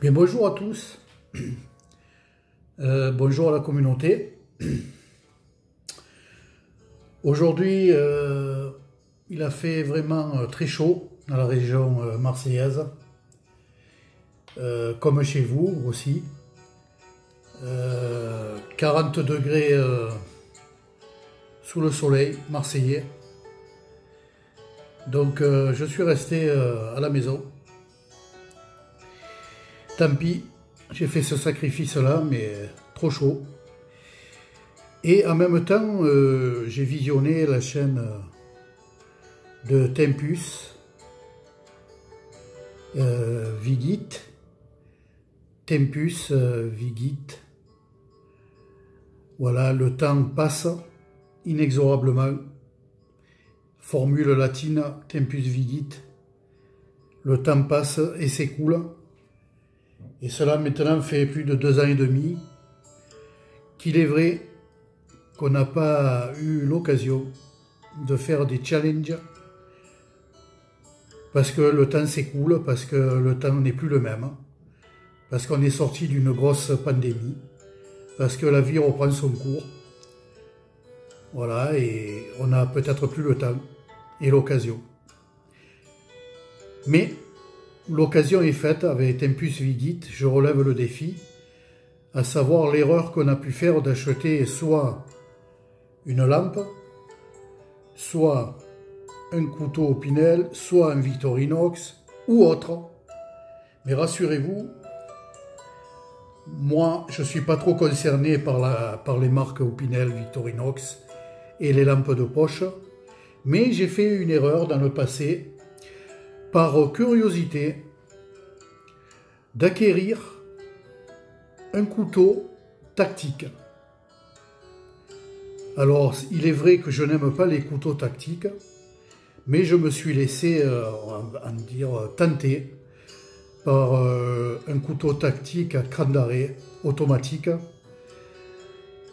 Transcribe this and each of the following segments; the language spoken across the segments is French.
Bien, bonjour à tous, bonjour à la communauté. Aujourd'hui, il a fait vraiment très chaud dans la région marseillaise, comme chez vous aussi. 40 degrés sous le soleil marseillais. Donc je suis resté à la maison. Tant pis, j'ai fait ce sacrifice-là, mais trop chaud. Et en même temps, j'ai visionné la chaîne de Tempus Vigit. Tempus Vigit. Voilà, le temps passe inexorablement. Formule latine, Tempus Vigit. Le temps passe et s'écoule. Et cela maintenant fait plus de 2 ans et demi qu'il est vrai qu'on n'a pas eu l'occasion de faire des challenges parce que le temps s'écoule, parce que le temps n'est plus le même, parce qu'on est sorti d'une grosse pandémie, parce que la vie reprend son cours. Voilà, et on n'a peut-être plus le temps et l'occasion. Mais l'occasion est faite avec Tempus Vigit, je relève le défi, à savoir l'erreur qu'on a pu faire d'acheter soit une lampe, soit un couteau Opinel, soit un Victorinox ou autre. Mais rassurez-vous, moi je ne suis pas trop concerné par les marques Opinel, Victorinox et les lampes de poche, mais j'ai fait une erreur dans le passé, par curiosité, d'acquérir un couteau tactique. Alors, il est vrai que je n'aime pas les couteaux tactiques, mais je me suis laissé tenter par un couteau tactique à cran d'arrêt automatique.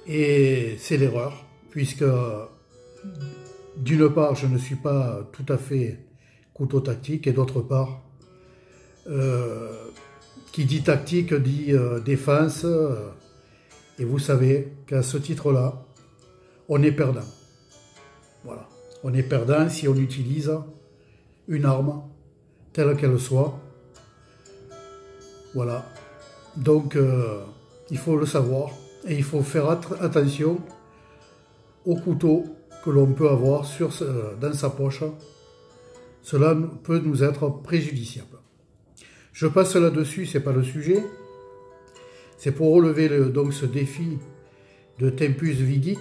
Et c'est l'erreur, puisque d'une part, je ne suis pas tout à fait couteau tactique, et d'autre part, qui dit tactique dit défense, et vous savez qu'à ce titre-là, on est perdant. Voilà. On est perdant si on utilise une arme, telle qu'elle soit. Voilà. Donc, il faut le savoir, et il faut faire attention au couteau que l'on peut avoir dans sa poche. Cela peut nous être préjudiciable. Je passe là-dessus, ce n'est pas le sujet. C'est pour relever donc ce défi de Tempus Vigit.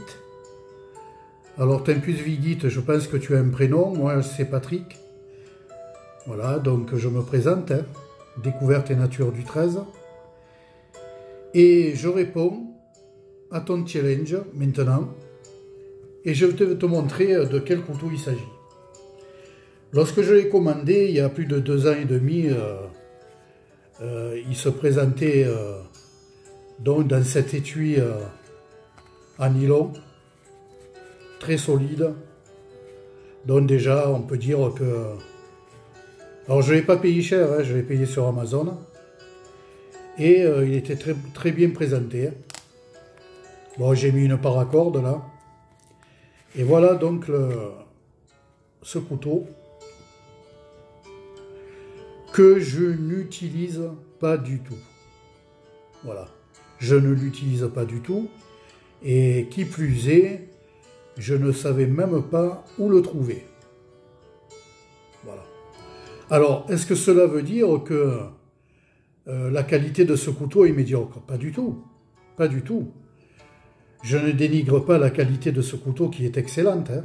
Alors Tempus Vigit, je pense que tu as un prénom, moi c'est Patrick. Voilà, donc je me présente, hein, Découverte et Nature du 13. Et je réponds à ton challenge maintenant. Et je vais te montrer de quel couteau il s'agit. Lorsque je l'ai commandé, il y a plus de 2 ans et demi, il se présentait donc dans cet étui en nylon, très solide. Donc déjà, on peut dire que... Alors je ne l'ai pas payé cher, hein, je l'ai payé sur Amazon. Et il était très, très bien présenté. Bon, j'ai mis une paracorde là. Et voilà donc ce couteau que je n'utilise pas du tout. Voilà, je ne l'utilise pas du tout. Et qui plus est, je ne savais même pas où le trouver. Voilà. Alors, est-ce que cela veut dire que la qualité de ce couteau est médiocre? Pas du tout. Pas du tout. Je ne dénigre pas la qualité de ce couteau qui est excellente, hein,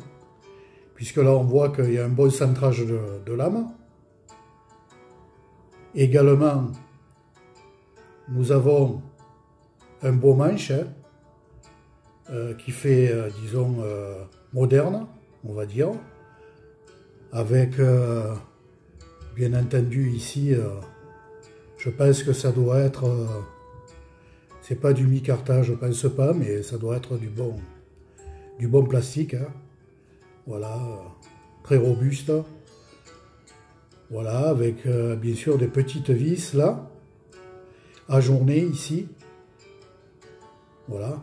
puisque là on voit qu'il y a un bon centrage de lame. Également, nous avons un beau manche hein, qui fait, disons, moderne, on va dire, avec, bien entendu, ici, je pense que ça doit être... c'est pas du mi-cartage, je pense pas, mais ça doit être du bon plastique. Hein. Voilà, très robuste. Voilà, avec bien sûr des petites vis là. ajourné ici. Voilà.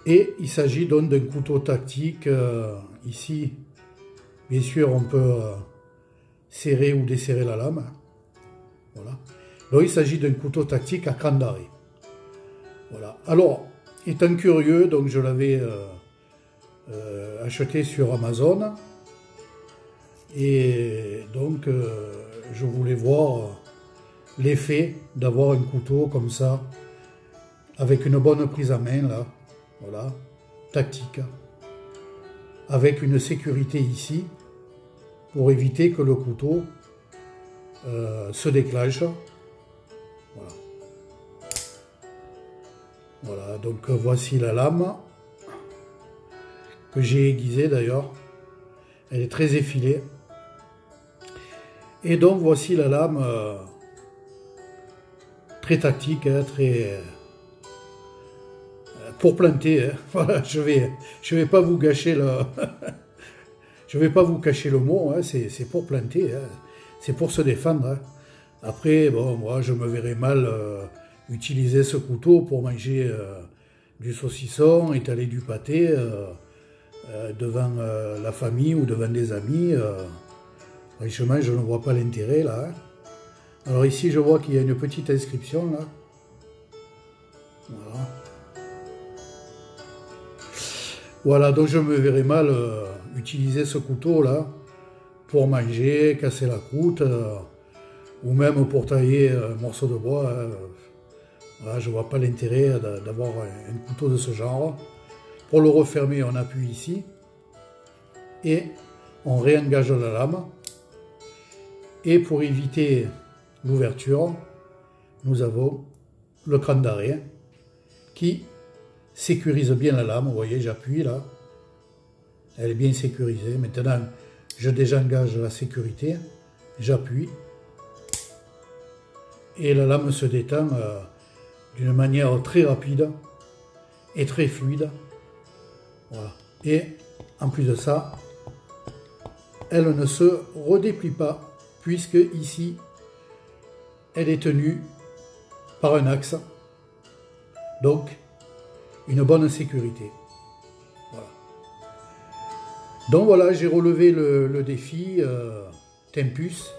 Et il s'agit donc d'un couteau tactique. Ici, bien sûr, on peut serrer ou desserrer la lame. Voilà. Donc il s'agit d'un couteau tactique à cran d'arrêt. Voilà. Alors, étant curieux, donc je l'avais acheté sur Amazon. Et donc, je voulais voir l'effet d'avoir un couteau comme ça, avec une bonne prise à main, là, voilà, tactique, avec une sécurité ici, pour éviter que le couteau se déclenche. Voilà. Voilà, donc voici la lame, que j'ai aiguisée d'ailleurs, elle est très effilée. Et donc voici la lame très tactique, hein, très pour planter. Hein. Voilà, je vais pas vous gâcher le, je vais pas vous cacher le mot. Hein, c'est pour planter, hein, c'est pour se défendre. Hein. Après, bon, moi, je me verrais mal utiliser ce couteau pour manger du saucisson, étaler du pâté devant la famille ou devant des amis. Franchement, je ne vois pas l'intérêt là. Hein. Alors ici, je vois qu'il y a une petite inscription là. Voilà. Voilà, donc je me verrais mal utiliser ce couteau là pour manger, casser la croûte ou même pour tailler un morceau de bois. Hein. Voilà, je ne vois pas l'intérêt d'avoir un couteau de ce genre. Pour le refermer, on appuie ici et on réengage la lame. Et pour éviter l'ouverture, nous avons le cran d'arrêt qui sécurise bien la lame. Vous voyez, j'appuie là. Elle est bien sécurisée. Maintenant, je désengage la sécurité. J'appuie. Et la lame se détend d'une manière très rapide et très fluide. Voilà. Et en plus de ça, elle ne se redéplie pas, puisque ici, elle est tenue par un axe. Donc, une bonne sécurité. Voilà. Donc voilà, j'ai relevé le défi Tempus.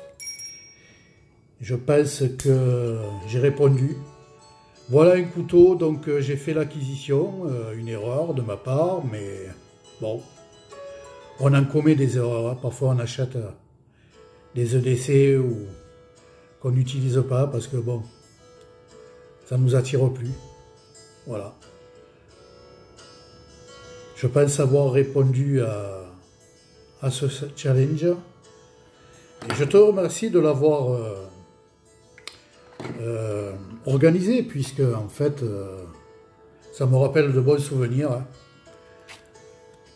Je pense que j'ai répondu. Voilà un couteau, donc j'ai fait l'acquisition, une erreur de ma part, mais bon, on en commet des erreurs. Hein. Parfois on achète des EDC ou qu'on n'utilise pas parce que bon, ça ne nous attire plus. Voilà. Je pense avoir répondu à ce challenge. Et je te remercie de l'avoir organisé, puisque en fait, ça me rappelle de bons souvenirs. Hein.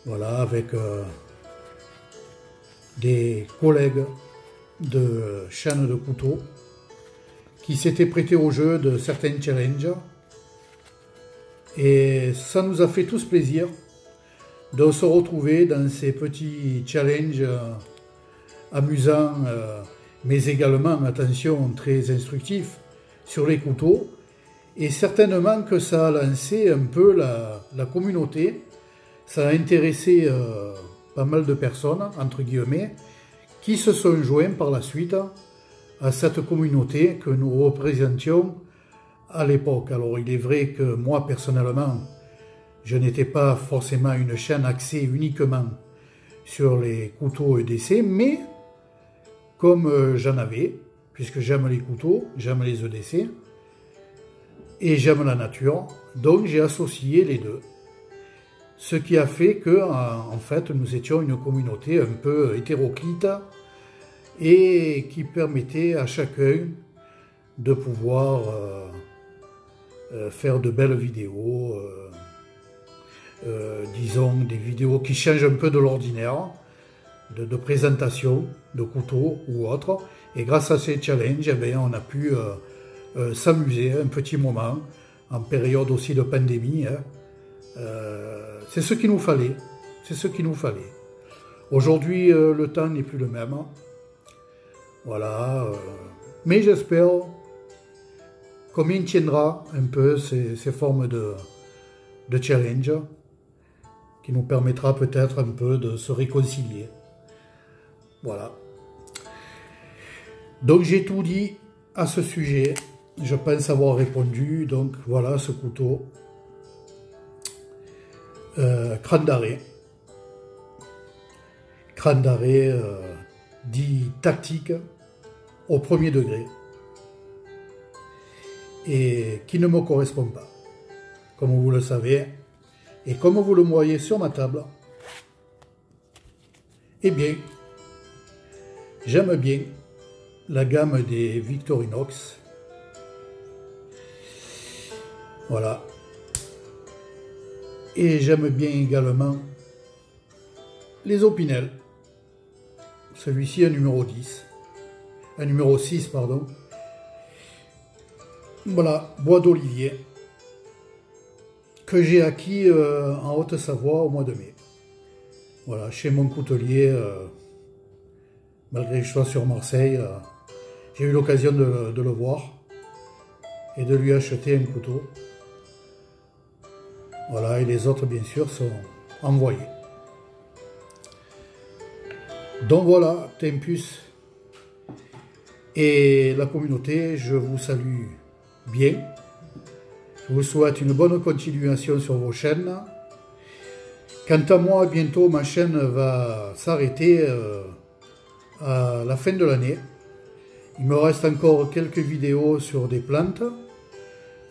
Voilà, avec des collègues de chaîne de couteaux qui s'étaient prêtés au jeu de certains challenges. Et ça nous a fait tous plaisir de se retrouver dans ces petits challenges amusants, mais également, attention, très instructifs sur les couteaux. Et certainement que ça a lancé un peu la communauté. Ça a intéressé pas mal de personnes, entre guillemets, qui se sont joints par la suite à cette communauté que nous représentions à l'époque. Alors il est vrai que moi, personnellement, je n'étais pas forcément une chaîne axée uniquement sur les couteaux EDC, mais comme j'en avais, puisque j'aime les couteaux, j'aime les EDC, et j'aime la nature, donc j'ai associé les deux. Ce qui a fait que, en fait, nous étions une communauté un peu hétéroclite et qui permettait à chacun de pouvoir faire de belles vidéos, disons des vidéos qui changent un peu de l'ordinaire, de présentation de couteaux ou autre. Et grâce à ces challenges, eh bien, on a pu s'amuser un petit moment, en période aussi de pandémie. Hein. C'est ce qu'il nous fallait. C'est ce qu'il nous fallait. Aujourd'hui, le temps n'est plus le même. Voilà. Mais j'espère combien tiendra un peu ces formes de challenge qui nous permettra peut-être un peu de se réconcilier. Voilà. Donc j'ai tout dit à ce sujet. Je pense avoir répondu. Donc voilà ce couteau. Crâne d'arrêt. Crâne d'arrêt dit tactique au premier degré. Et qui ne me correspond pas. Comme vous le savez. Et comme vous le voyez sur ma table. Eh bien, j'aime bien la gamme des Victorinox. Voilà. Et j'aime bien également les Opinel. Celui-ci un numéro 10. Un numéro 6, pardon. Voilà, bois d'olivier. Que j'ai acquis en Haute-Savoie au mois de mai. Voilà, chez mon coutelier, malgré que je sois sur Marseille, j'ai eu l'occasion de le voir et de lui acheter un couteau. Voilà, et les autres, bien sûr, sont envoyés. Donc voilà, Tempus et la communauté, je vous salue bien. Je vous souhaite une bonne continuation sur vos chaînes. Quant à moi, bientôt ma chaîne va s'arrêter à la fin de l'année. Il me reste encore quelques vidéos sur des plantes.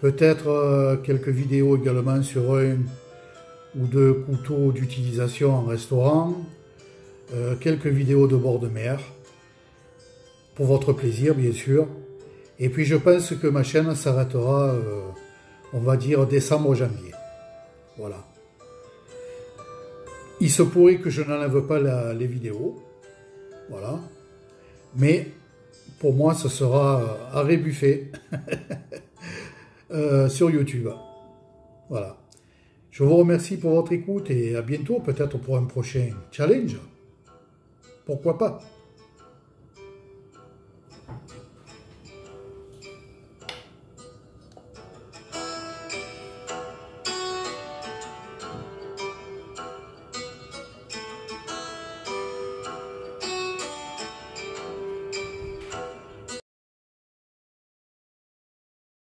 Peut-être quelques vidéos également sur un ou deux couteaux d'utilisation en restaurant. Quelques vidéos de bord de mer. Pour votre plaisir, bien sûr. Et puis je pense que ma chaîne s'arrêtera, on va dire, décembre-janvier. Voilà. Il se pourrait que je n'enlève pas les vidéos. Voilà. Mais pour moi, ce sera à rebuffer sur YouTube. Voilà. Je vous remercie pour votre écoute et à bientôt, peut-être pour un prochain challenge. Pourquoi pas?